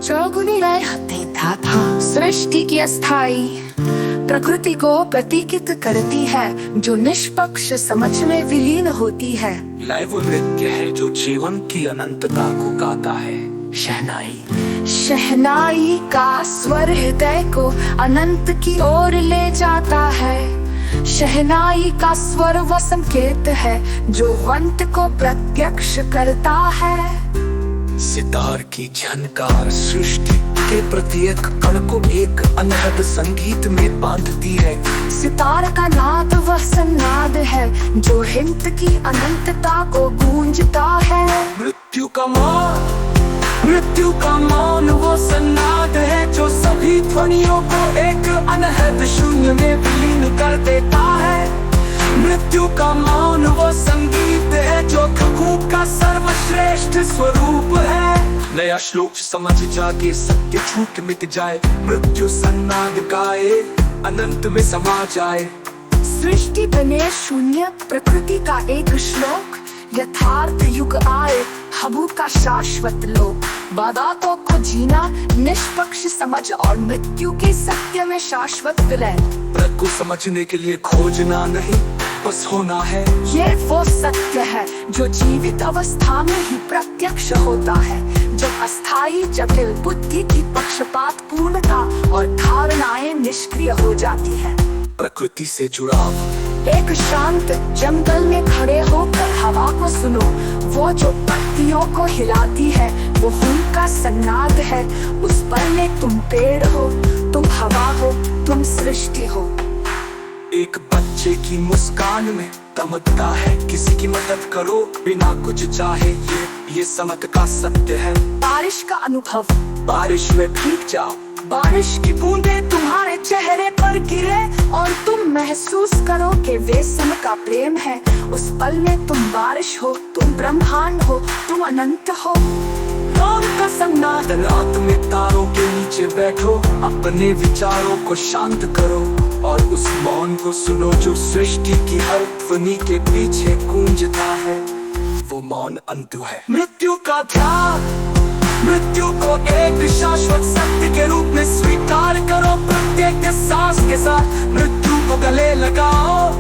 चौगुनी लय देता था सृष्टि की अस्थाई प्रकृति को प्रतीकित करती है जो निष्पक्ष समझ में विलीन होती है। लय वो नृत्य है जो जीवन की अनंतता को गाता है। शहनाई शहनाई का स्वर हृदय को अनंत की ओर ले जाता है। शहनाई का स्वर वो संकेत है जो वंत को प्रत्यक्ष करता है। सितार की झनकार सृष्टि के प्रत्येक कण को एक अनहद संगीत में बांधती है। सितार का नाद वह सन्नाद है जो हिंद की अनंतता को गूंजता है। मृत्यु का मौन वो सन्नाद है जो सभी ध्वनियों को एक अनहद शून्य में विलीन कर देता है। मृत्यु का मौन वो संगीत है जो खगों का सर्वश्रेष्ठ स्वरूप है। नया श्लोक समझ जाके सत्य झूठ मिट जाए। मृत्यु सन्नाद गाए अनंत में समा जाए। सृष्टि बने शून्य प्रकृति का एक श्लोक यथार्थ युग आए हबू का शाश्वत लोक। बाधातों को जीना निष्पक्ष समझ और मृत्यु के सत्य में शाश्वत विलय। प्रकृति को समझने के लिए खोजना नहीं बस होना है। ये वो सत्य है जो जीवित अवस्था में ही प्रत्यक्ष होता है। जब अस्थायी जटिल बुद्धि की पक्षपात पूर्णता और धारणाएं निष्क्रिय हो जाती है। प्रकृति से जुड़ाव एक शांत जंगल में खड़े होकर हवा को सुनो। वो जो पत्तियों को हिलाती है वो उनका सन्नाद है। उस पल में तुम पेड़ हो, तुम हवा हो, तुम सृष्टि हो। एक बच्चे की मुस्कान में दमकता है किसी की मदद करो बिना कुछ चाहे। ये समझ का सत्य है। बारिश का अनुभव बारिश में भीग जाओ। बारिश की बूंदें तुम्हारे चेहरे पर गिरे और तुम महसूस करो कि वे सम का प्रेम है। उस पल में तुम बारिश हो, तुम ब्रह्मांड हो, तुम अनंत हो। मौन का सन्नाद रात में तारों के नीचे बैठो। अपने विचारों को शांत करो और उस मौन को सुनो जो सृष्टि की हर ध्वनि के पीछे गूंजता है। वो मौन अंतु है। मृत्यु का ध्यान मृत्यु को एक शाश्वत सत्य के रूप में स्वीकार करो। प्रत्येक सांस के साथ मृत्यु को गले लगाओ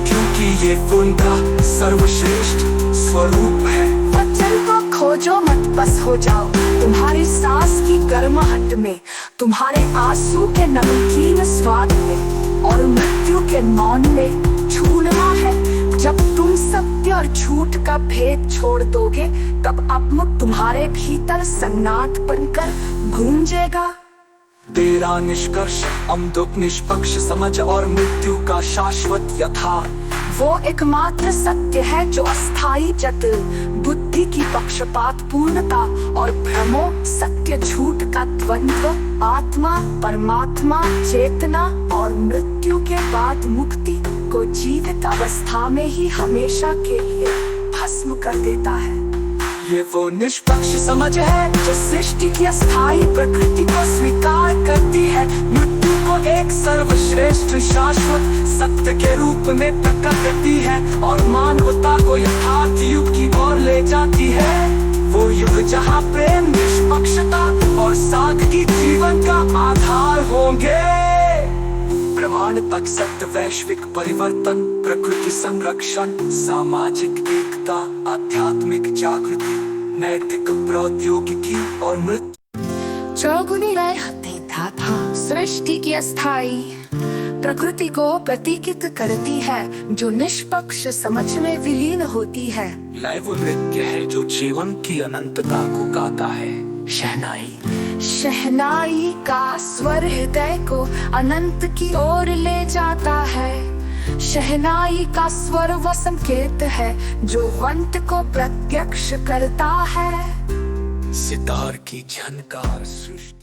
क्योंकि ये उनका सर्वश्रेष्ठ स्वरूप है। वचन को खोजो मत बस हो जाओ तुम्हारी सांस की गर्माहट में, तुम्हारे आंसू के नमकीन स्वाद में और मृत्यु के मौन में छूना है। जब तुम सत्य और झूठ का भेद छोड़ दोगे तब आत्म तुम्हारे भीतर सन्नाट बनकर गूंजेगा। तेरा निष्कर्ष अमदुक निष्पक्ष समझ और मृत्यु का शाश्वत यथार्थ वो एकमात्र सत्य है जो अस्थायी जटिल बुद्धि की पक्षपात पूर्णता और भ्रमों सत्य झूठ का द्वंद्व आत्मा परमात्मा चेतना और मृत्यु के बाद मुक्ति को जीवित अवस्था में ही हमेशा के लिए भस्म कर देता है। ये वो निष्पक्ष समझ है जो सृष्टि की अस्थायी प्रकृति को स्वीकार करती है। मृत्यु को एक सर्वश्रेष्ठ शाश्वत सत्य के रूप में प्रकट करती है और मानवता को यथार्थ युग की ओर ले जाती है। वो युग जहाँ प्रेम निष्पक्षता और सादगी जीवन का आधार होंगे। प्रमाण तक सत्य वैश्विक परिवर्तन प्रकृति संरक्षण सामाजिक एकता आध्यात्मिक जागृति नैतिक प्रौद्योगिकी और मृत्यु। चौगुनी लय देता था सृष्टि की अस्थाई प्रकृति को प्रतीकित करती है जो निष्पक्ष समझ में विलीन होती है। लय वो नृत्य है जो जीवन की अनंतता को गाता है। शहनाई शहनाई का स्वर हृदय को अनंत की ओर ले जाता है। शहनाई का स्वर वो संकेत है जो वंत को प्रत्यक्ष करता है। सितार की झनकार सृष्टि